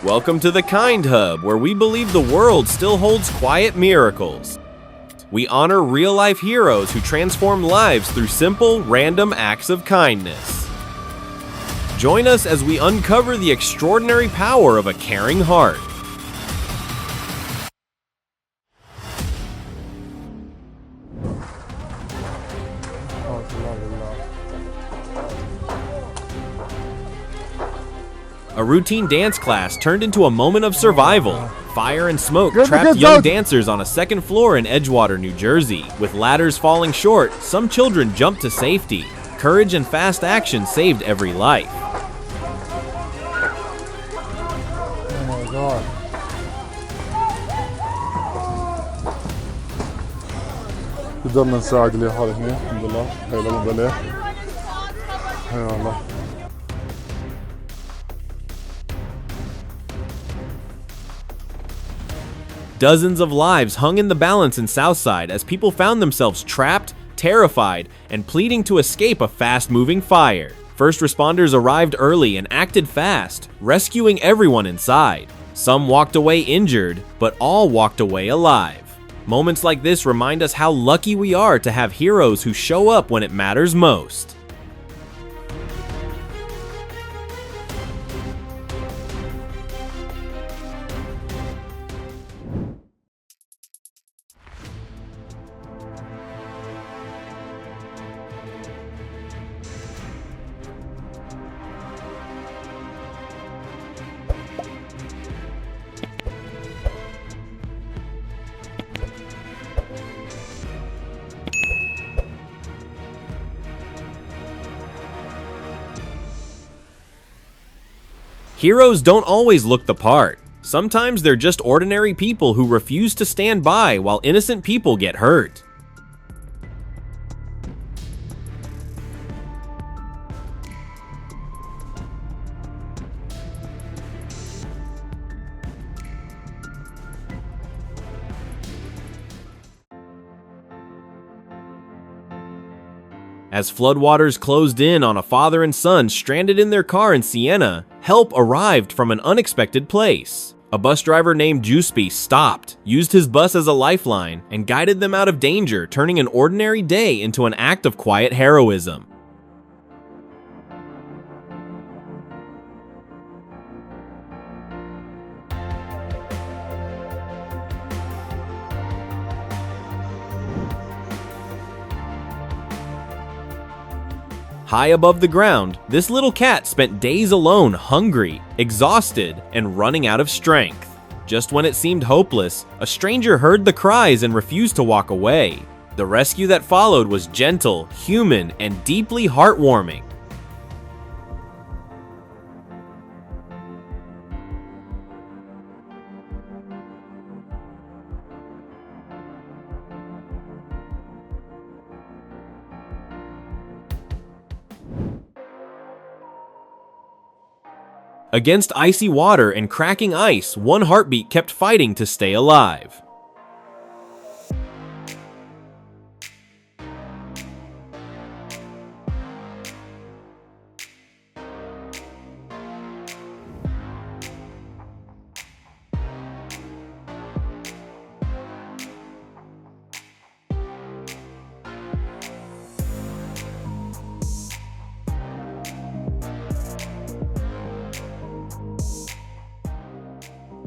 Welcome to the Kind Hub, where we believe the world still holds quiet miracles. We honor real-life heroes who transform lives through simple, random acts of kindness. Join us as we uncover the extraordinary power of a caring heart. A routine dance class turned into a moment of survival. Fire and smoke trapped young dancers on a second floor in Edgewater, New Jersey. With ladders falling short, some children jumped to safety. Courage and fast action saved every life. Oh my God. قدرنا نساعد اللي حالك هنا الحمد لله. هاي لهم بلا. هاي والله. Dozens of lives hung in the balance in Southside as people found themselves trapped, terrified, and pleading to escape a fast-moving fire. First responders arrived early and acted fast, rescuing everyone inside. Some walked away injured, but all walked away alive. Moments like this remind us how lucky we are to have heroes who show up when it matters most. Heroes don't always look the part. Sometimes they're just ordinary people who refuse to stand by while innocent people get hurt. As floodwaters closed in on a father and son stranded in their car in Siena, help arrived from an unexpected place. A bus driver named Giuseppe stopped, used his bus as a lifeline, and guided them out of danger, turning an ordinary day into an act of quiet heroism. High above the ground, this little cat spent days alone, hungry, exhausted, and running out of strength. Just when it seemed hopeless, a stranger heard the cries and refused to walk away. The rescue that followed was gentle, human, and deeply heartwarming. Against icy water and cracking ice, one heartbeat kept fighting to stay alive.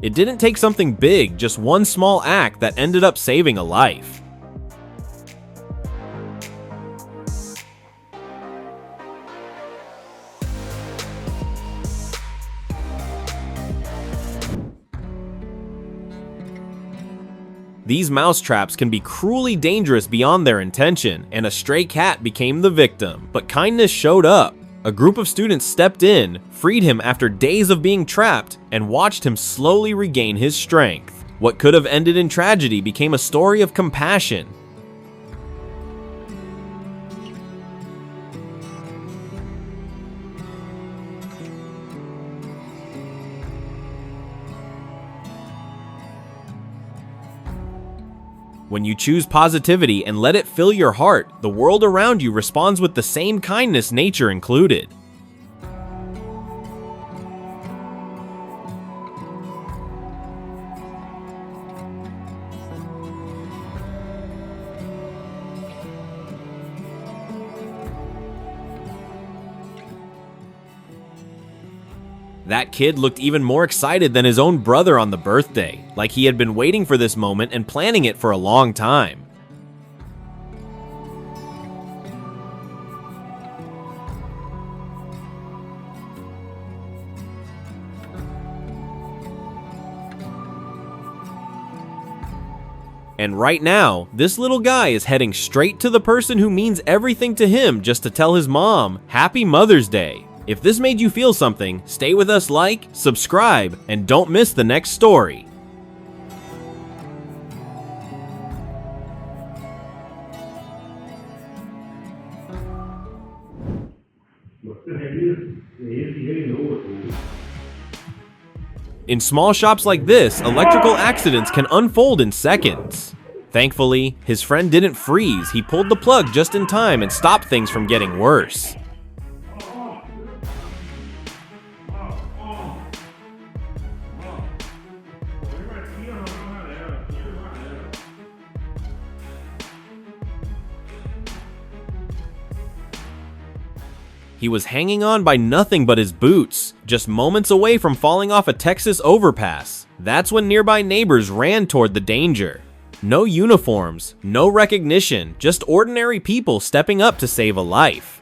It didn't take something big, just one small act that ended up saving a life. These mousetraps can be cruelly dangerous beyond their intention, and a stray cat became the victim. But kindness showed up. A group of students stepped in, freed him after days of being trapped, and watched him slowly regain his strength. What could have ended in tragedy became a story of compassion. When you choose positivity and let it fill your heart, the world around you responds with the same kindness nature included. That kid looked even more excited than his own brother on the birthday, like he had been waiting for this moment and planning it for a long time. And right now, this little guy is heading straight to the person who means everything to him just to tell his mom, Happy Mother's Day. If this made you feel something, stay with us, like, subscribe, and don't miss the next story. In small shops like this, electrical accidents can unfold in seconds. Thankfully, his friend didn't freeze. He pulled the plug just in time and stopped things from getting worse. He was hanging on by nothing but his boots, just moments away from falling off a Texas overpass. That's when nearby neighbors ran toward the danger. No uniforms, no recognition, just ordinary people stepping up to save a life.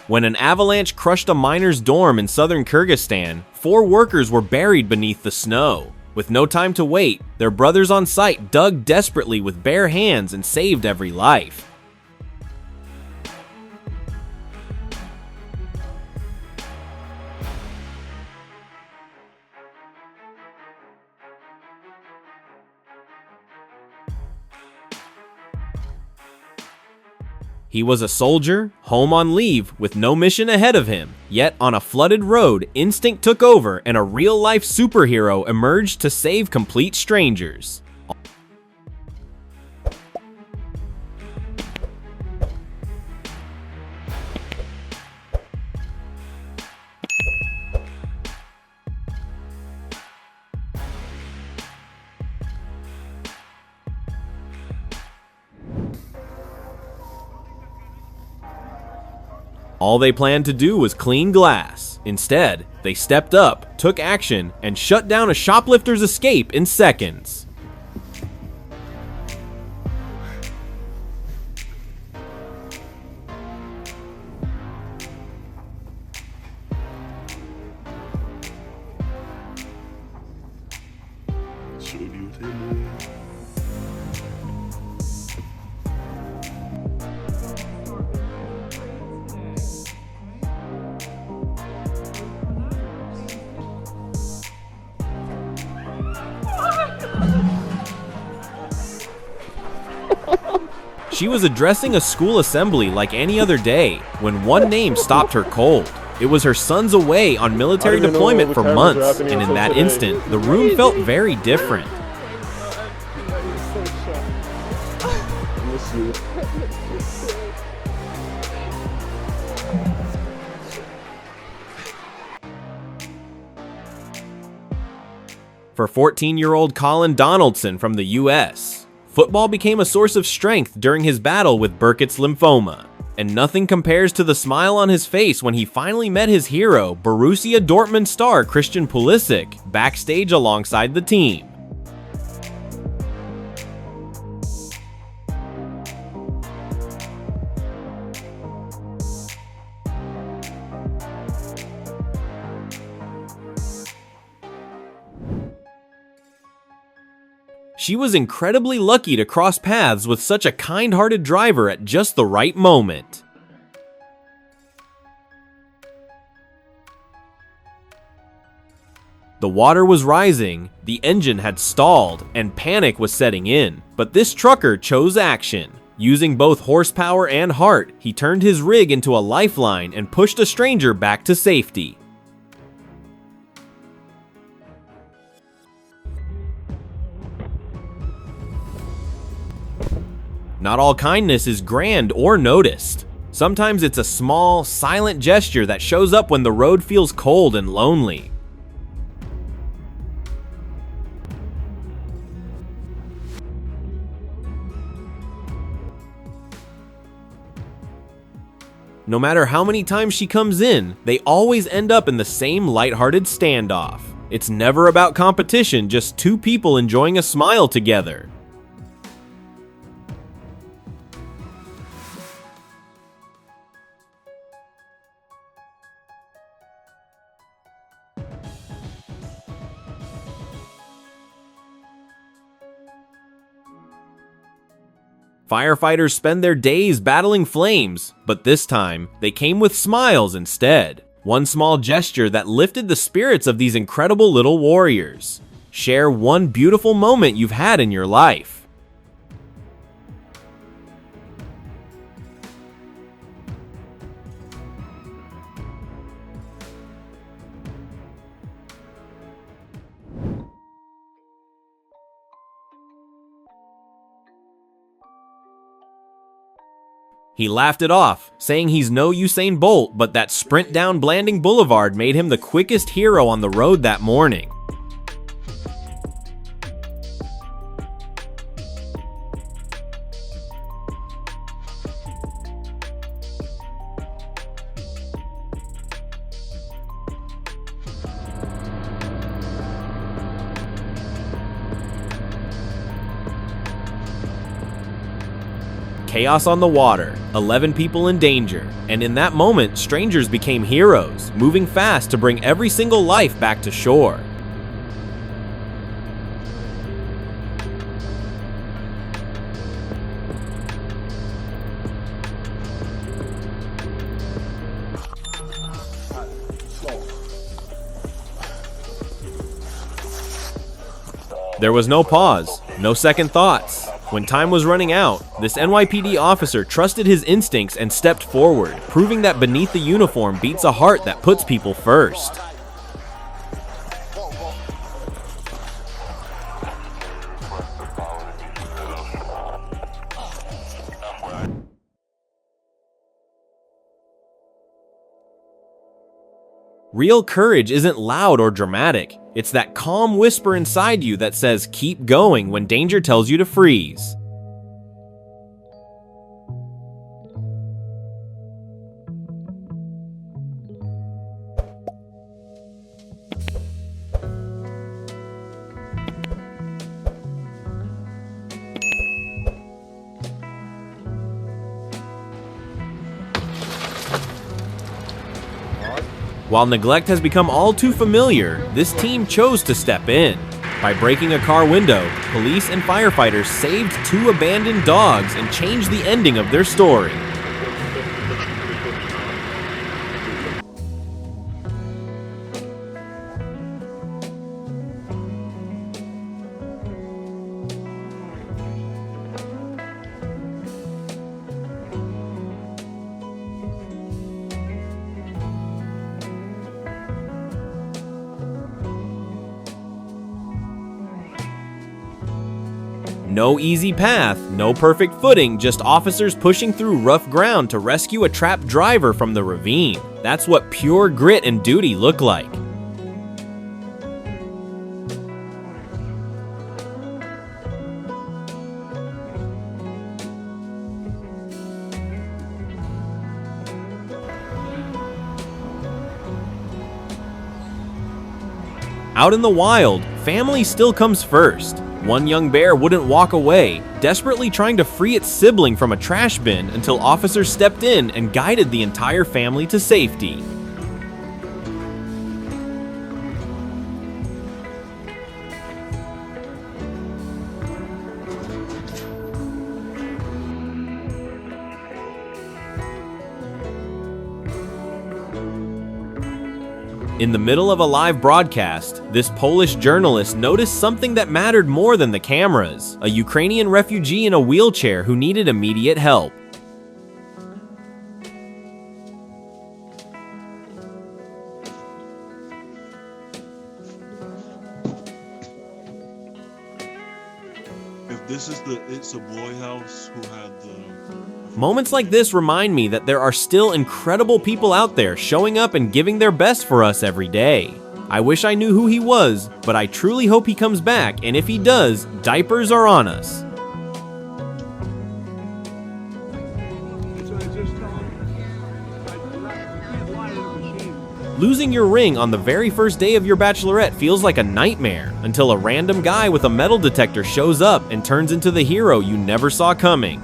When an avalanche crushed a miner's dorm in southern Kyrgyzstan, 4 workers were buried beneath the snow. With no time to wait, their brothers on site dug desperately with bare hands and saved every life. He was a soldier, home on leave, with no mission ahead of him. Yet on a flooded road, instinct took over and a real-life superhero emerged to save complete strangers. All they planned to do was clean glass. Instead, they stepped up, took action, and shut down a shoplifter's escape in seconds. She was addressing a school assembly like any other day when one name stopped her cold. It was her son's away on military deployment for months, and in that instant, the room felt very different. For 14-year-old Colin Donaldson from the US, football became a source of strength during his battle with Burkitt's lymphoma, and nothing compares to the smile on his face when he finally met his hero, Borussia Dortmund star Christian Pulisic, backstage alongside the team. She was incredibly lucky to cross paths with such a kind-hearted driver at just the right moment. The water was rising, the engine had stalled, and panic was setting in. But this trucker chose action. Using both horsepower and heart, he turned his rig into a lifeline and pushed a stranger back to safety. Not all kindness is grand or noticed. Sometimes it's a small, silent gesture that shows up when the road feels cold and lonely. No matter how many times she comes in, they always end up in the same lighthearted standoff. It's never about competition, just two people enjoying a smile together. Firefighters spend their days battling flames, but this time, they came with smiles instead. One small gesture that lifted the spirits of these incredible little warriors. Share one beautiful moment you've had in your life. He laughed it off, saying he's no Usain Bolt, but that sprint down Blanding Boulevard made him the quickest hero on the road that morning. Chaos on the water, 11 people in danger, and in that moment, strangers became heroes, moving fast to bring every single life back to shore. There was no pause, no second thoughts. When time was running out, this NYPD officer trusted his instincts and stepped forward, proving that beneath the uniform beats a heart that puts people first. Real courage isn't loud or dramatic. It's that calm whisper inside you that says keep going when danger tells you to freeze. While neglect has become all too familiar, this team chose to step in. By breaking a car window, police and firefighters saved 2 abandoned dogs and changed the ending of their story. No easy path, no perfect footing, just officers pushing through rough ground to rescue a trapped driver from the ravine. That's what pure grit and duty look like. Out in the wild, family still comes first. One young bear wouldn't walk away, desperately trying to free its sibling from a trash bin until officers stepped in and guided the entire family to safety. In the middle of a live broadcast, this Polish journalist noticed something that mattered more than the cameras: a Ukrainian refugee in a wheelchair who needed immediate help. If this is the It's a Boy house who had the... Moments like this remind me that there are still incredible people out there showing up and giving their best for us every day. I wish I knew who he was, but I truly hope he comes back, and if he does, diapers are on us. Losing your ring on the very first day of your bachelorette feels like a nightmare until a random guy with a metal detector shows up and turns into the hero you never saw coming.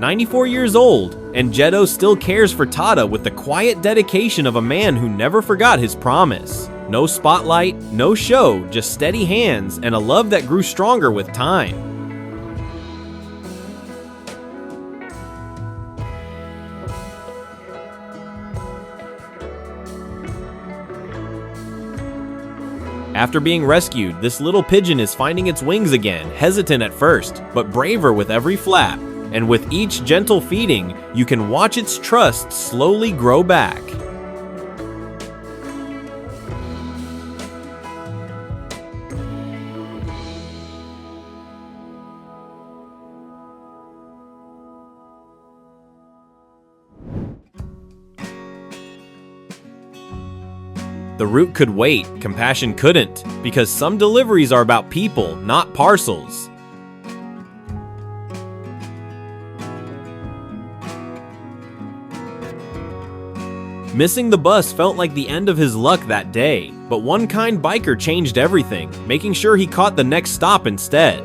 "94 years old, and Jeddo still cares for Tada with the quiet dedication of a man who never forgot his promise. No spotlight, no show, just steady hands and a love that grew stronger with time." After being rescued, this little pigeon is finding its wings again, hesitant at first, but braver with every flap. And with each gentle feeding, you can watch its trust slowly grow back. The route could wait, compassion couldn't, because some deliveries are about people, not parcels. Missing the bus felt like the end of his luck that day, but one kind biker changed everything, making sure he caught the next stop instead.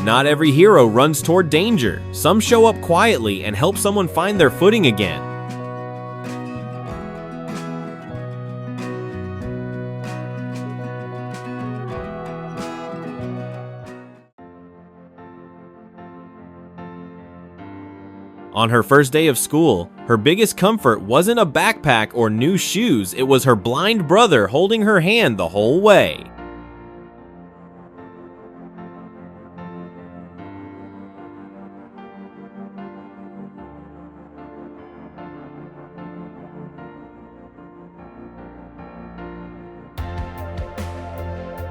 Not every hero runs toward danger. Some show up quietly and help someone find their footing again. On her first day of school, her biggest comfort wasn't a backpack or new shoes, it was her blind brother holding her hand the whole way.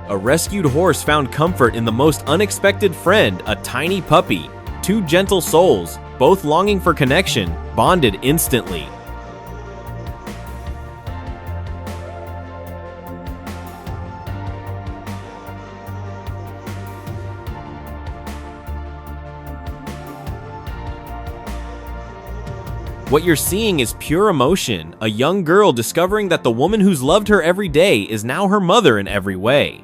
A rescued horse found comfort in the most unexpected friend, a tiny puppy. Two gentle souls, both longing for connection, bonded instantly. What you're seeing is pure emotion, a young girl discovering that the woman who's loved her every day is now her mother in every way.